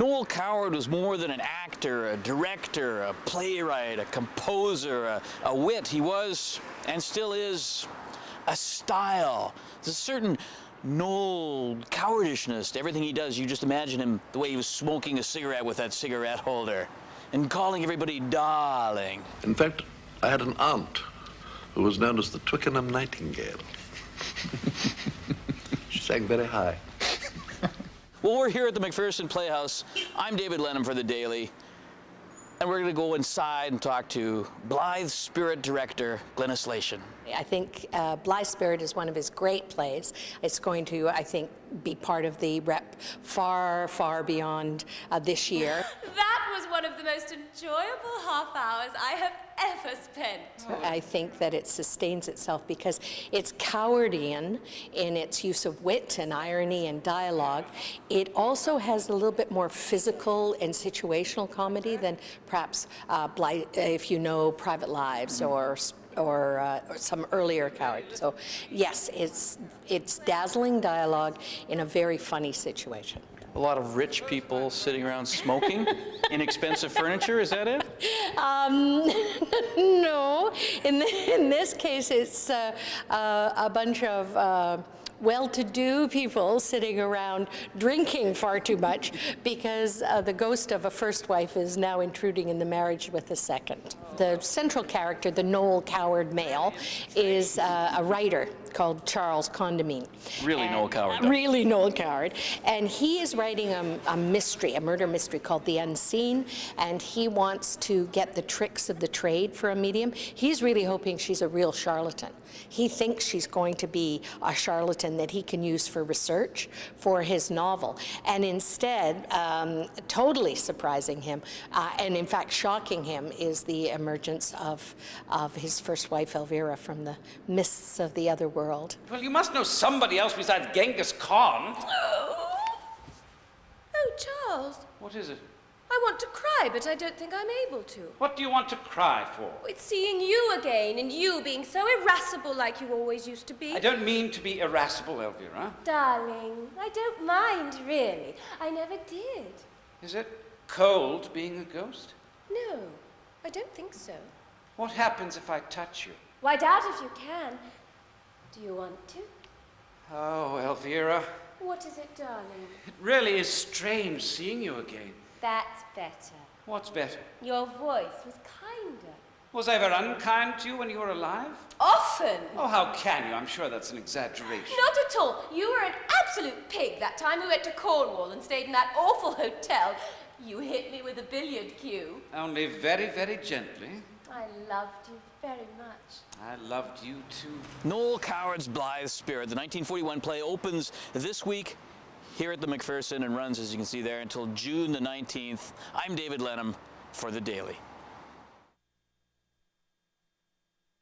Noel Coward was more than an actor, a director, a playwright, a composer, a wit. He was, and still is, a style. There's a certain Noel Cowardishness to everything he does. You just imagine him the way he was smoking a cigarette with that cigarette holder and calling everybody darling. In fact, I had an aunt who was known as the Twickenham Nightingale. She sang very high. Well, we're here at the McPherson Playhouse. I'm David Lenham for The Daily, and we're going to go inside and talk to Blith Spirit director Glenys Lation. I think Blith Spirit is one of his great plays. It's going to, I think, be part of the rep far, far beyond this year. That was one of the most enjoyable half hours I have ever spent. I think that it sustains itself because it's Cowardian in its use of wit and irony and dialogue. It also has a little bit more physical and situational comedy than perhaps Blith, if you know Private Lives or some earlier Coward. So yes, it's dazzling dialogue in a very funny situation. A lot of rich people sitting around smoking inexpensive furniture, is that it? No, in this case it's a bunch of well-to-do people sitting around drinking far too much because the ghost of a first wife is now intruding in the marriage with a second. The central character, the Noel Coward male, is a writer called Charles Condamine. Really Noel Coward. Really Noel Coward. And he is writing a mystery, a murder mystery called The Unseen, and he wants to get the tricks of the trade for a medium. He's really hoping she's a real charlatan. He thinks she's going to be a charlatan that he can use for research for his novel. And instead, totally surprising him, and in fact shocking him, is the emergence of his first wife, Elvira, from the mists of the other world. Well, you must know somebody else besides Genghis Khan. Oh, Charles. What is it? I want to cry, but I don't think I'm able to. What do you want to cry for? It's seeing you again, and you being so irascible like you always used to be. I don't mean to be irascible, Elvira. Darling, I don't mind, really. I never did. Is it cold being a ghost? No, I don't think so. What happens if I touch you? Why, doubt if you can. Do you want to? Oh, Elvira. What is it, darling? It really is strange seeing you again. That's better. What's better? Your voice was kinder. Was I ever unkind to you when you were alive? Often. Oh, how can you? I'm sure that's an exaggeration. Not at all. You were an absolute pig that time we went to Cornwall and stayed in that awful hotel. You hit me with a billiard cue. Only very, very gently. I loved you very much. I loved you too. Noel Coward's Blith Spirit, the 1941 play, opens this week here at the McPherson and runs, as you can see there, until June the 19th. I'm David Lenham for The Daily.